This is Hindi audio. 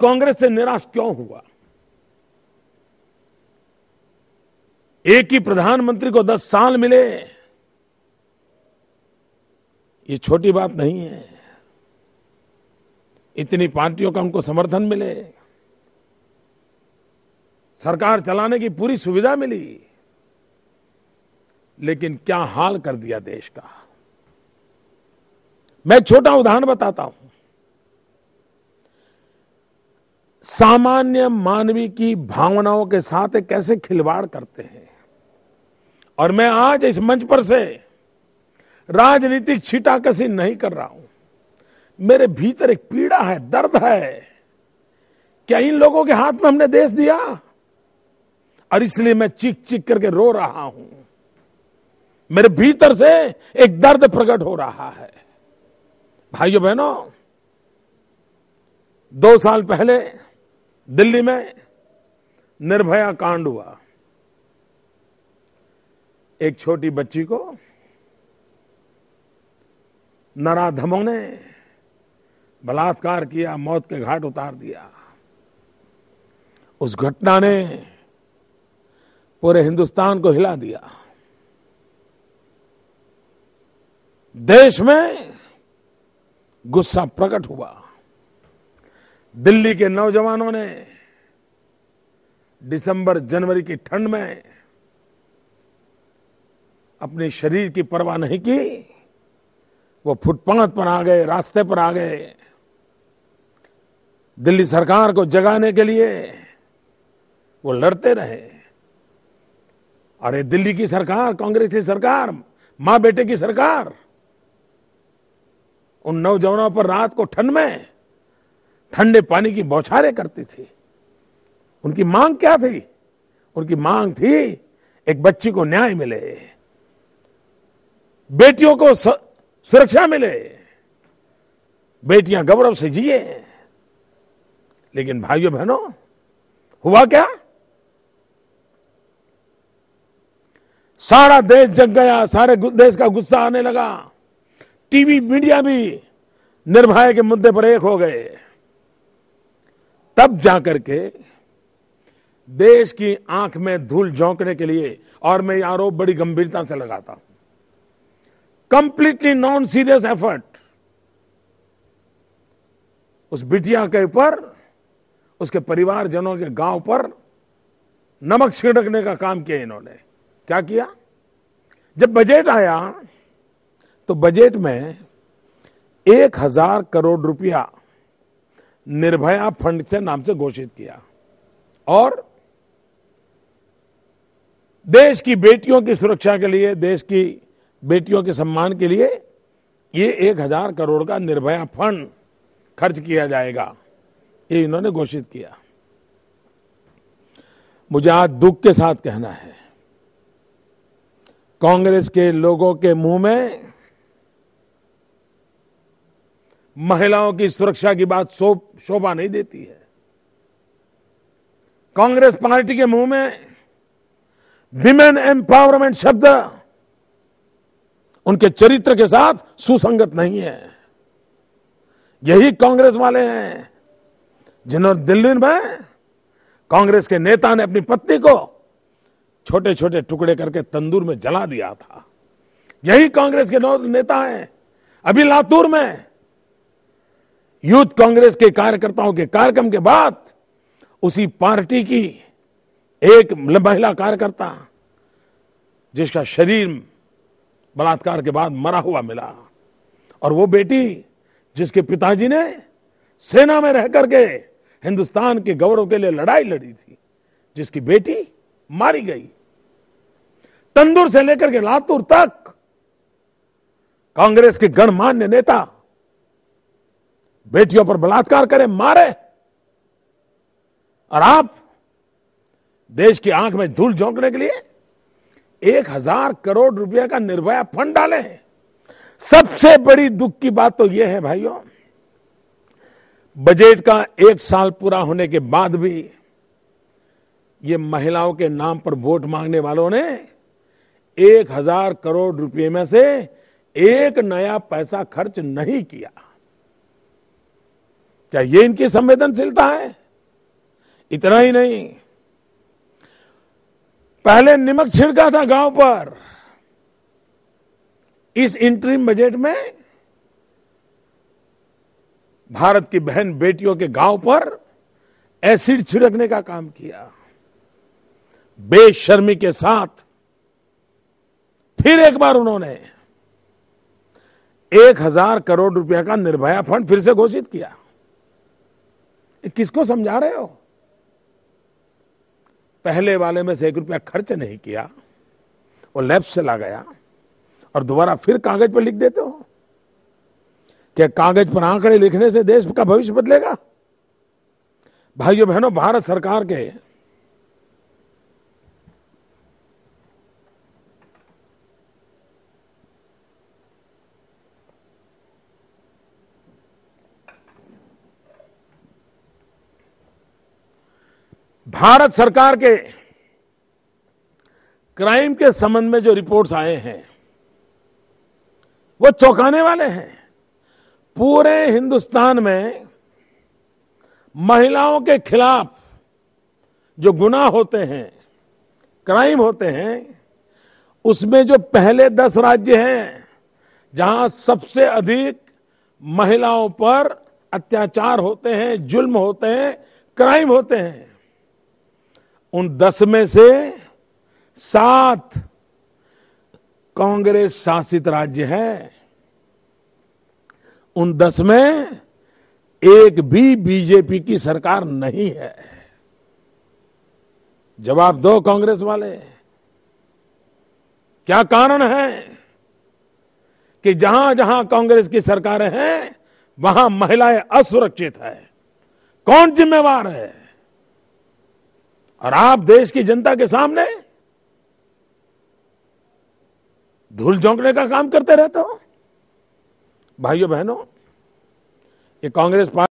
कांग्रेस से निराश क्यों हुआ? एक ही प्रधानमंत्री को 10 साल मिले, ये छोटी बात नहीं है। इतनी पार्टियों का उनको समर्थन मिले, सरकार चलाने की पूरी सुविधा मिली, लेकिन क्या हाल कर दिया देश का। मैं छोटा उदाहरण बताता हूं। सामान्य मानवी की भावनाओं के साथ ये कैसे खिलवाड़ करते हैं। और मैं आज इस मंच पर से राजनीतिक छींटाकशी नहीं कर रहा हूं। मेरे भीतर एक पीड़ा है, दर्द है। क्या इन लोगों के हाथ में हमने देश दिया? और इसलिए मैं चीख चीख करके रो रहा हूं। मेरे भीतर से एक दर्द प्रकट हो रहा है। भाइयों बहनों, 2 साल पहले दिल्ली में निर्भया कांड हुआ। एक छोटी बच्ची को नराधमों ने बलात्कार किया, मौत के घाट उतार दिया। उस घटना ने पूरे हिंदुस्तान को हिला दिया। देश में गुस्सा प्रकट हुआ। दिल्ली के नौजवानों ने दिसंबर जनवरी की ठंड में अपने शरीर की परवाह नहीं की। वो फुटपाथ पर आ गए, रास्ते पर आ गए। दिल्ली सरकार को जगाने के लिए वो लड़ते रहे। अरे दिल्ली की सरकार, कांग्रेस की सरकार, मां बेटे की सरकार, उन नौजवानों पर रात को ठंड में ठंडे पानी की बौछारें करती थी। उनकी मांग क्या थी? उनकी मांग थी एक बच्ची को न्याय मिले, बेटियों को सुरक्षा मिले, बेटियां गौरव से जिए। लेकिन भाइयों बहनों, हुआ क्या? सारा देश जग गया, सारे देश का गुस्सा आने लगा। टीवी मीडिया भी निर्भया के मुद्दे पर एक हो गए। तब जाकर के देश की आंख में धूल झोंकने के लिए, और मैं ये आरोप बड़ी गंभीरता से लगाता हूं, कंप्लीटली नॉन सीरियस एफर्ट, उस बिटिया के ऊपर, उसके परिवारजनों के गांव पर नमक छिड़कने का काम किया इन्होंने। क्या किया? जब बजट आया तो बजट में 1000 करोड़ रुपया निर्भया फंड से नाम से घोषित किया, और देश की बेटियों की सुरक्षा के लिए, देश की बेटियों के सम्मान के लिए ये 1000 करोड़ का निर्भया फंड खर्च किया जाएगा, ये इन्होंने घोषित किया। मुझे आज दुख के साथ कहना है, कांग्रेस के लोगों के मुंह में महिलाओं की सुरक्षा की बात शोभा नहीं देती है। कांग्रेस पार्टी के मुंह में विमेन एम्पावरमेंट शब्द उनके चरित्र के साथ सुसंगत नहीं है। यही कांग्रेस वाले हैं जिन्होंने दिल्ली में कांग्रेस के नेता ने अपनी पत्नी को छोटे छोटे टुकड़े करके तंदूर में जला दिया था। यही कांग्रेस के नेता हैं अभी लातूर में यूथ कांग्रेस के कार्यकर्ताओं के कार्यक्रम के बाद उसी पार्टी की एक महिला कार्यकर्ता जिसका शरीर बलात्कार के बाद मरा हुआ मिला, और वो बेटी जिसके पिताजी ने सेना में रह करके हिंदुस्तान के गौरव के लिए लड़ाई लड़ी थी, जिसकी बेटी मारी गई। तंदूर से लेकर के लातूर तक कांग्रेस के गणमान्य नेता बेटियों पर बलात्कार करें, मारे, और आप देश की आंख में धूल झोंकने के लिए 1000 करोड़ रुपए का निर्भया फंड डाले। सबसे बड़ी दुख की बात तो यह है भाइयों, बजट का 1 साल पूरा होने के बाद भी ये महिलाओं के नाम पर वोट मांगने वालों ने 1000 करोड़ रुपए में से एक नया पैसा खर्च नहीं किया। क्या ये इनकी संवेदनशीलता है? इतना ही नहीं, पहले नमक छिड़का था गांव पर, इस इंटरिम बजट में भारत की बहन बेटियों के गांव पर एसिड छिड़कने का काम किया। बेशर्मी के साथ फिर एक बार उन्होंने 1000 करोड़ रुपया का निर्भया फंड फिर से घोषित किया। किसको समझा रहे हो? पहले वाले में से 1 रुपया खर्च नहीं किया, वो लैप्स चला गया, और दोबारा फिर कागज पर लिख देते हो। क्या कागज पर आंकड़े लिखने से देश का भविष्य बदलेगा? भाइयों बहनों, भारत सरकार के क्राइम के संबंध में जो रिपोर्ट्स आए हैं वो चौंकाने वाले हैं। पूरे हिंदुस्तान में महिलाओं के खिलाफ जो गुनाह होते हैं, क्राइम होते हैं, उसमें जो पहले 10 राज्य हैं जहां सबसे अधिक महिलाओं पर अत्याचार होते हैं, जुल्म होते हैं, क्राइम होते हैं, उन 10 में से 7 कांग्रेस शासित राज्य हैं। उन 10 में एक भी बीजेपी की सरकार नहीं है। जवाब दो कांग्रेस वाले, क्या कारण है कि जहां जहां कांग्रेस की सरकारें हैं वहां महिलाएं असुरक्षित है? कौन जिम्मेवार है? और आप देश की जनता के सामने धूल झोंकने का काम करते रहते हो। भाइयों बहनों, ये कांग्रेस पार्टी